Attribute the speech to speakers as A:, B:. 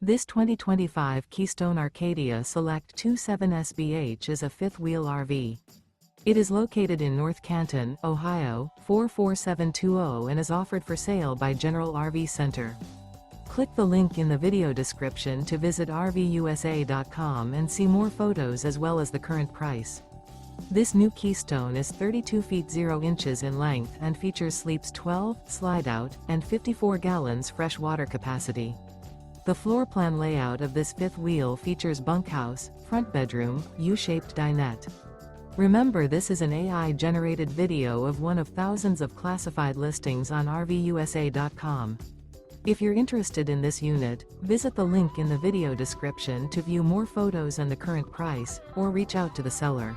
A: This 2025 Keystone Arcadia Select 27SBH is a fifth-wheel RV. It is located in North Canton, Ohio, 44720 and is offered for sale by General RV Center. Click the link in the video description to visit RVUSA.com and see more photos as well as the current price. This new Keystone is 32 feet 0 inches in length and features sleeps 12, slide-out, and 54 gallons fresh water capacity. The floor plan layout of this fifth wheel features bunkhouse, front bedroom, U-shaped dinette. Remember, this is an AI-generated video of one of thousands of classified listings on RVUSA.com. If you're interested in this unit, visit the link in the video description to view more photos and the current price, or reach out to the seller.